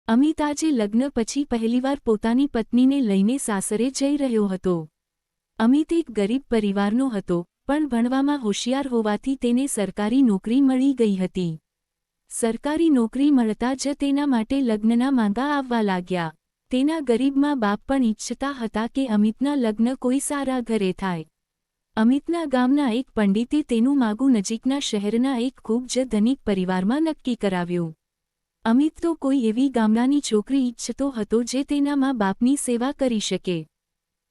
અમિત આજે લગ્ન પછી પહેલીવાર પોતાની પત્નીને લઈને સાસરે જઈ રહ્યો હતો. અમિત એક ગરીબ પરિવારનો હતો, પણ ભણવામાં હોશિયાર હોવાથી તેને સરકારી નોકરી મળી ગઈ હતી. સરકારી નોકરી મળતા જ તેના માટે લગ્નના માંગા આવવા લાગ્યા. તેના ગરીબ મા બાપ પણ ઈચ્છતા હતા કે અમિતના લગ્ન કોઈ સારા ઘરે થાય. અમિતના ગામના એક પંડિતે તેનું માગું નજીકના શહેરના એક ખૂબ જ ધનિક પરિવારમાં નક્કી કરાવ્યું. અમિત તો કોઈ એવી ગામડાની છોકરી ઈચ્છતો હતો જે તેના મા બાપની સેવા કરી શકે.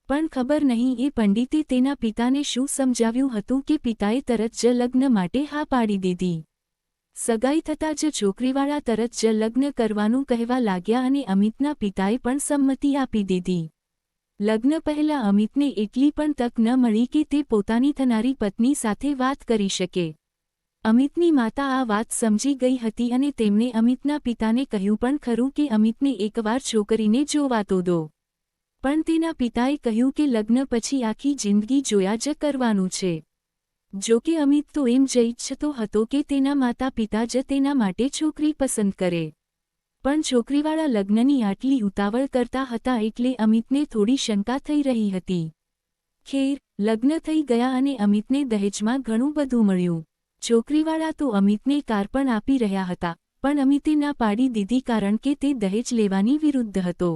પણ ખબર નહીં એ પંડિતે તેના પિતાને શું સમજાવ્યું હતું કે પિતાએ તરત જ લગ્ન માટે હા પાડી દીધી. સગાઈ થતાં જ છોકરીવાળા તરત જ લગ્ન કરવાનું કહેવા લાગ્યા અને અમિતના પિતાએ પણ સંમતિ આપી દીધી. લગ્ન પહેલાં અમિતને એટલી પણ તક ન મળી કે તે પોતાની થનારી પત્ની સાથે વાત કરી શકે. અમિતની માતા આ વાત સમજી ગઈ હતી અને તેમણે અમિતના પિતાને કહ્યું પણ ખરું કે અમિતને એકવાર છોકરીને જોવા તો દો. પણ તેના પિતાએ કહ્યું કે લગ્ન પછી આખી જિંદગી જોયા જ કરવાનું છે. જો કે અમિત તો એમ જ ઈચ્છતો હતો કે તેના માતા પિતા જ તેના માટે છોકરી પસંદ કરે. પણ છોકરીવાળા લગ્નની આટલી ઉતાવળ કરતા હતા એટલે અમિતને થોડી શંકા થઈ રહી હતી. ખેર, લગ્ન થઈ ગયા અને અમિતને દહેજમાં ઘણું બધું મળ્યું. છોકરીવાળા તો અમિતને કાર પણ આપી રહ્યા હતા, પણ અમિતે ના પાડી દીધી કારણ કે તે દહેજ લેવાની વિરુદ્ધ હતો.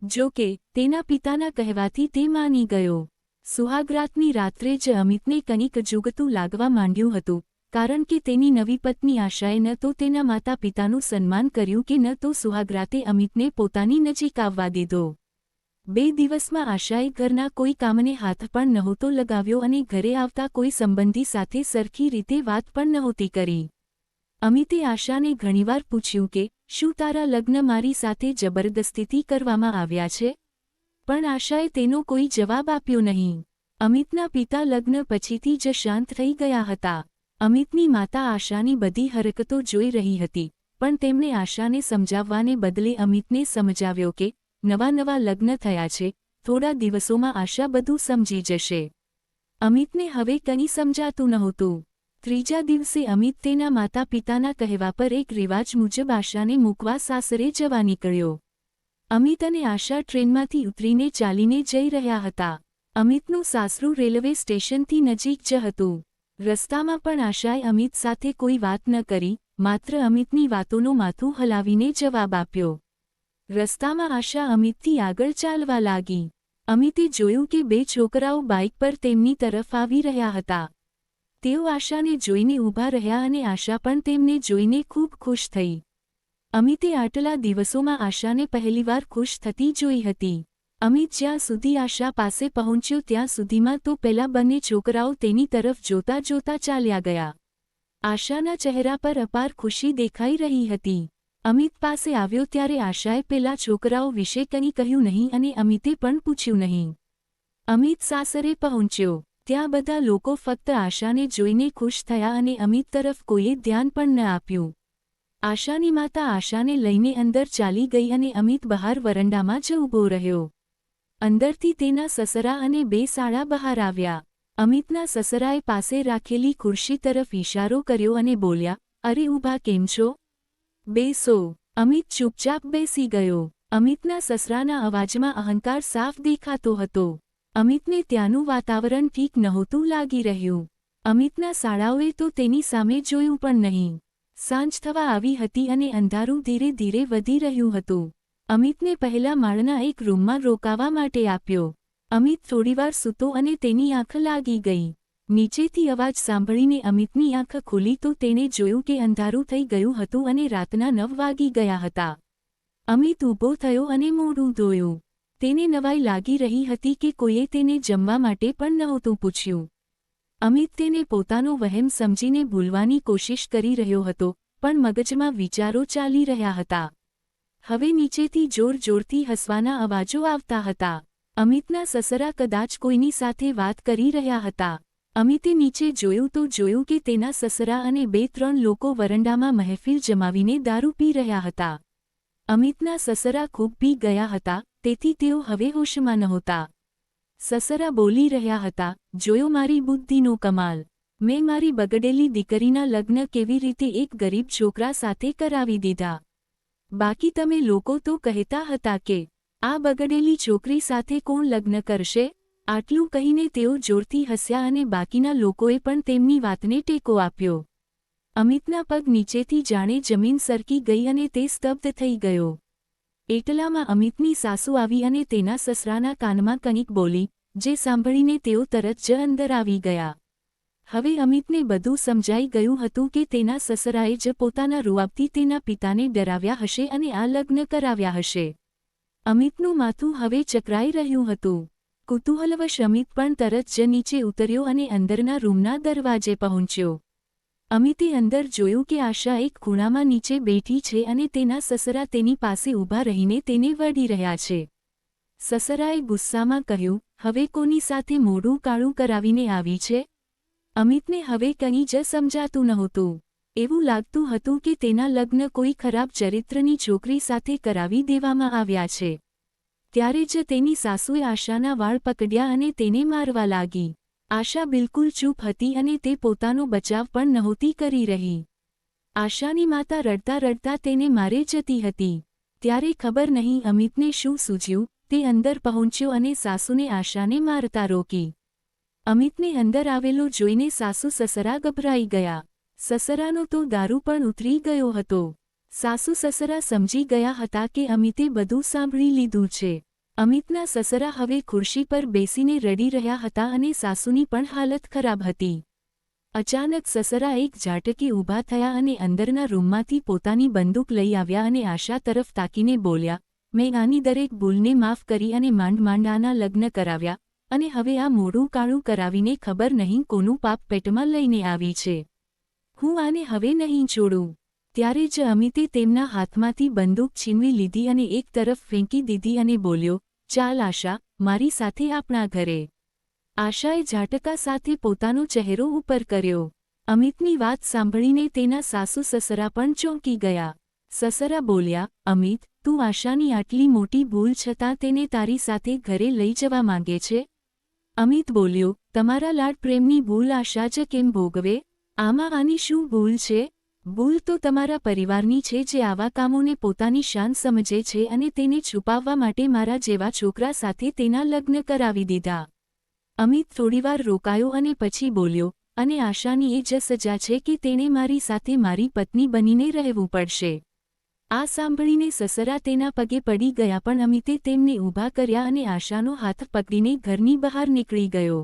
જો કે, તેના પિતાના કહેવાથી તે માની ગયો. સુહાગરાતની રાત્રે જ અમિતને કંઈક જુગતું લાગવા માંડ્યું હતું, કારણ કે તેની નવી પત્ની આશાએ ન તો તેના માતા પિતાનું સન્માન કર્યું કે ન તો સુહાગરાતે અમિતને પોતાની નજીક આવવા દીધો. 2 દિવસમાં આશાએ ઘરના કોઈ કામને હાથ પણ નહોતો લગાવ્યો અને ઘરે આવતા કોઈ સંબંધી સાથે સરખી રીતે વાત પણ નહોતી કરી. અમિતે આશાને ઘણીવાર પૂછ્યું કે શું તારા લગ્ન મારી સાથે જબરદસ્તીથી કરવામાં આવ્યા છે? પણ આશાએ તેનો કોઈ જવાબ આપ્યો નહીં. અમિતના પિતા લગ્ન પછીથી જ શાંત થઈ ગયા હતા. અમિતની માતા આશાની બધી હરકતો જોઈ રહી હતી, પણ તેમણે આશાને સમજાવવાને બદલે અમિતને સમજાવ્યો કે નવા લગ્ન થયા છે, થોડા દિવસોમાં આશા બધું સમજી જશે. અમિતને હવે કંઈ સમજાતું નહોતું. ત્રીજા દિવસે અમિત તેના માતા પિતાના કહેવા પર એક રિવાજ મુજબ આશાને મૂકવા સાસરે જવા નીકળ્યો. અમિત અને આશા ટ્રેનમાંથી ઉતરીને ચાલીને જઈ રહ્યા હતા. અમિતનું સાસરું રેલવે સ્ટેશનથી નજીક જ હતું. રસ્તામાં પણ આશાએ અમિત સાથે કોઈ વાત ન કરી, માત્ર અમિતની વાતોનો માથું હલાવીને જવાબ આપ્યો. રસ્તામાં આશા અમિતથી આગળ ચાલવા લાગી. અમિતે જોયું કે 2 છોકરાઓ બાઇક પર તેમની તરફ આવી રહ્યા હતા. તેઓ આશાને જોઈને ઊભા રહ્યા અને આશા પણ તેમને જોઈને ખૂબ ખુશ થઈ. અમિતે આટલા દિવસોમાં આશાને પહેલીવાર ખુશ થતી જોઈ હતી. અમિત જ્યાં સુધી આશા પાસે પહોંચ્યો ત્યાં સુધીમાં તો પેલા બંને છોકરાઓ તેની તરફ જોતા જોતા ચાલ્યા ગયા. આશાના ચહેરા પર અપાર ખુશી દેખાઈ રહી હતી. અમિત પાસે આવ્યો ત્યારે આશાએ પેલા છોકરાઓ વિશે કંઈ કહ્યું નહીં અને અમિતે પણ પૂછ્યું નહીં. અમિત સાસરે પહોંચ્યો. ત્યાં બધા લોકો ફક્ત આશાને જોઈને ખુશ થયા અને અમિત તરફ કોઈએ ધ્યાન પણ ન આપ્યું. આશાની માતા આશાને લઈને અંદર ચાલી ગઈ અને અમિત બહાર વરંડામાં જ ઊભો રહ્યો. અંદરથી તેના સસરા અને 2 સાળા બહાર આવ્યા. અમિતના સસરાએ પાસે રાખેલી ખુરશી તરફ ઇશારો કર્યો અને બોલ્યા, અરે ઊભા કેમ છો? બેસો. અમિત ચૂપચાપ બેસી ગયો. અમિતના સસરાના અવાજમાં અહંકાર સાફ દેખાતો હતો. અમિતને ત્યાંનું વાતાવરણ ઠીક નહોતું લાગી રહ્યું. અમિતના સાળાઓએ તો તેની સામે જોયું પણ નહીં. સાંજ થવા આવી હતી અને અંધારું ધીરે ધીરે વધી રહ્યું હતું. અમિતને પહેલા માળના એક રૂમમાં રોકાવા માટે આપ્યો. અમિત થોડીવાર સૂતો અને તેની આંખ લાગી ગઈ. નીચેથી અવાજ સાંભળીને અમિતની આંખ ખુલી તો તેણે જોયું કે અંધારું થઈ ગયું હતું અને રાતના 9 વાગી ગયા હતા. અમિત ઊભો થયો અને મોઢું ધોયું. તેને નવાઈ લાગી રહી હતી કે કોઈએ તેને જમવા માટે પણ નહોતું પૂછ્યું. અમિત તેને પોતાનો વહેમ સમજીને ભૂલવાની કોશિશ કરી રહ્યો હતો, પણ મગજમાં વિચારો ચાલી રહ્યા હતા. હવે નીચેથી જોર-જોરથી હસવાના અવાજો આવતા હતા. અમિતના સસરા કદાચ કોઈની સાથે વાત કરી રહ્યા હતા. અમિતે નીચે જોયું તો જોયું કે તેના સસરા અને 2-3 લોકો વરંડામાં મહેફિલ જમાવીને દારૂ પી રહ્યા હતા. અમિતના સસરા ખૂબ પી ગયા હતા, તેથી તેઓ હવે હોશમાં નહોતા. સસરા બોલી રહ્યા હતા, જોયો મારી બુદ્ધિનો કમાલ. મેં મારી બગડેલી દીકરીના લગ્ન કેવી રીતે એક ગરીબ છોકરા સાથે કરાવી દીધા. બાકી તમે લોકો તો કહેતા હતા કે આ બગડેલી છોકરી સાથે કોણ લગ્ન કરશે? આટલું કહીને તેઓ જોરથી હસ્યા અને બાકીના લોકોએ પણ તેમની વાતને ટેકો આપ્યો. અમિતના પગ નીચેથી જાણે જમીન સરકી ગઈ અને તે સ્તબ્ધ થઈ ગયો. એટલામાં અમિતની સાસુ આવી અને તેના સસરાના કાનમાં કંઈક બોલી, જે સાંભળીને તેઓ તરત જ અંદર આવી ગયા. હવે અમિતને બધું સમજાઈ ગયું હતું કે તેના સસરાએ જ પોતાના રૂઆબથી તેના પિતાને ડરાવ્યા હશે અને આ લગ્ન કરાવ્યા હશે. અમિતનું માથું હવે ચકરાઈ રહ્યું હતું. કુતૂહલવશ અમિત પણ તરત જ નીચે ઉતર્યો અને અંદરના રૂમના દરવાજે પહોંચ્યો. અમિતે અંદર જોયું કે આશા એક ખૂણામાં નીચે બેઠી છે અને તેના સસરા તેની પાસે ઊભા રહીને તેને વઢી રહ્યા છે. સસરાએ ગુસ્સામાં કહ્યું, હવે કોની સાથે મોઢું કાળું કરાવીને આવી છે? અમિતને હવે કંઈ જ સમજાતું નહોતું. એવું લાગતું હતું કે તેના લગ્ન કોઈ ખરાબ ચરિત્રની છોકરી સાથે કરાવી દેવામાં આવ્યા છે. ત્યારે જ તેની સાસુએ આશાના વાળ પકડ્યા અને તેને મારવા લાગી. આશા બિલકુલ ચૂપ હતી અને તે પોતાનો બચાવ પણ નહોતી કરી રહી. આશાની માતા રડતા રડતા તેને મારે જતી હતી. ત્યારે ખબર નહીં અમિતને શું સૂઝ્યું, તે અંદર પહોંચ્યો અને સાસુને આશાને મારતા રોકી. અમિતને અંદર આવેલો જોઈને સાસુ સસરા ગભરાઈ ગયા. સસરાનો તો દારૂ પણ ઉતરી ગયો હતો. સાસુ સસરા સમજી ગયા હતા કે અમિતે બધું સાંભળી લીધું છે. અમિતના સસરા હવે ખુરશી પર બેસીને રડી રહ્યા હતા અને સાસુની પણ હાલત ખરાબ હતી. અચાનક સસરા એક ઝાટકે ઊભા થયા અને અંદરના રૂમમાંથી પોતાની બંદૂક લઈ આવ્યા અને આશા તરફ તાકીને બોલ્યા, મેં આની દરેક ભૂલને માફ કરી અને માંડ આના લગ્ન કરાવ્યા અને હવે આ મોઢું કાળું કરાવીને ખબર નહીં કોનું પાપ પેટમાં લઈને આવી છે. હું આને હવે નહીં છોડું. ત્યારે જ અમિતે તેમના હાથમાંથી બંદૂક છીનવી લીધી અને એક તરફ ફેંકી દીધી અને બોલ્યો, ચાલ આશા, મારી સાથે આપણા ઘરે. આશાએ ઝાટકા સાથે પોતાનો ચહેરો ઉપર કર્યો. અમિતની વાત સાંભળીને તેના સાસુ સસરા પણ ચોંકી ગયા. સસરા બોલ્યા, અમિત, તું આશાની આટલી મોટી ભૂલ છતાં તેને તારી સાથે ઘરે લઈ જવા માંગે છે? અમિત બોલ્યો, તમારા લાડ પ્રેમની ભૂલ આશા જ કેમ ભોગવે? આમાં આની શું ભૂલ છે? ભૂલ તો તમારા પરિવારની છે જે આવા કામોને પોતાની શાન સમજે છે અને તેને છુપાવવા માટે મારા જેવા છોકરા સાથે તેના લગ્ન કરાવી દીધા. અમિત થોડીવાર રોકાયો અને પછી બોલ્યો, અને આશાની એ જ સજા છે કે તેણે મારી સાથે મારી પત્ની બનીને રહેવું પડશે. આ સાંભળીને સસરા તેના પગે પડી ગયા પણ અમિતે તેમને ઊભા કર્યા અને આશાનો હાથ પકડીને ઘરની બહાર નીકળી ગયો.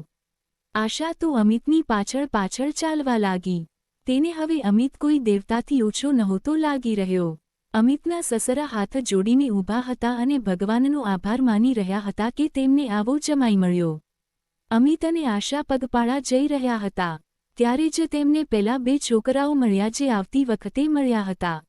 આશા તો અમિતની પાછળ પાછળ ચાલવા લાગી. તેને હવે અમિત કોઈ દેવતાથી ઓછો નહોતો લાગી રહ્યો. અમિતના સસરા હાથ જોડીને ઊભા હતા અને ભગવાનનો આભાર માની રહ્યા હતા કે તેમને આવો જમાઈ મળ્યો. અમિત અને આશા પગપાળા જઈ રહ્યા હતા. ત્યારે જ તેમને પેલા બે છોકરાઓ મળ્યા જે આવતી વખતે મળ્યા હતા.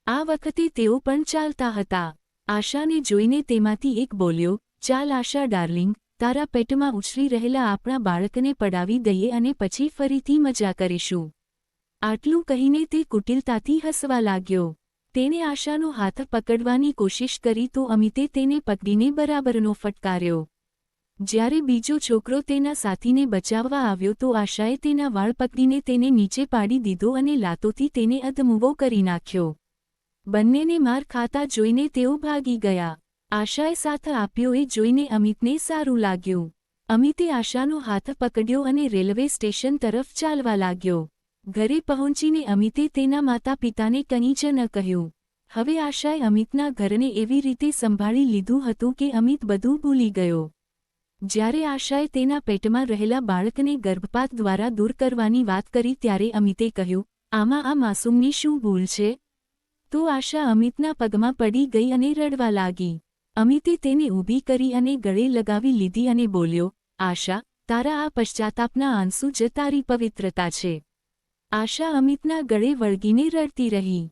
આ વખતે તેઓ પણ ચાલતા હતા. આશાને જોઈને તેમાંથી એક બોલ્યો, ચાલ આશા ડાર્લિંગ, તારા પેટમાં ઉછરી રહેલા આપણા બાળકને પડાવી દઈએ અને પછી ફરીથી મજા કરીશું. આટલું કહીને તે કુટિલતાથી હસવા લાગ્યો. તેણે આશાનો હાથ પકડવાની કોશિશ કરી તો અમિતે તેને પકડીને બરાબરનો ફટકાર્યો. જ્યારે બીજો છોકરો તેના સાથીને બચાવવા આવ્યો તો આશાએ તેના વાળ પકડીને તેને નીચે પાડી દીધો અને લાતોથી તેને અધમૂવો કરી નાખ્યો. બંનેને માર ખાતા જોઈને તેઓ ભાગી ગયા. આશાએ સાથ આપ્યો એ જોઈને અમિતને સારું લાગ્યું. અમિતે આશાનો હાથ પકડ્યો અને રેલવે સ્ટેશન તરફ ચાલવા લાગ્યો. ઘરે પહોંચીને અમિતે તેના માતા પિતાને કંઈ જ ન કહ્યું. હવે આશાએ અમિતના ઘરને એવી રીતે સંભાળી લીધું હતું કે અમિત બધું ભૂલી ગયો. જ્યારે આશાએ તેના પેટમાં રહેલા બાળકને ગર્ભપાત દ્વારા દૂર કરવાની વાત કરી ત્યારે અમિતે કહ્યું, આમાં આ માસૂમની શું ભૂલ છે? તો આશા અમિતના પગમાં પડી ગઈ અને રડવા લાગી. અમિતે તેને ઊભી કરી અને ગળે લગાવી લીધી અને બોલ્યો, આશા, તારા આ પશ્ચાતાપના આંસુ જ તારી પવિત્રતા છે. આશા અમિતના ગળે વળગીને રડતી રહી.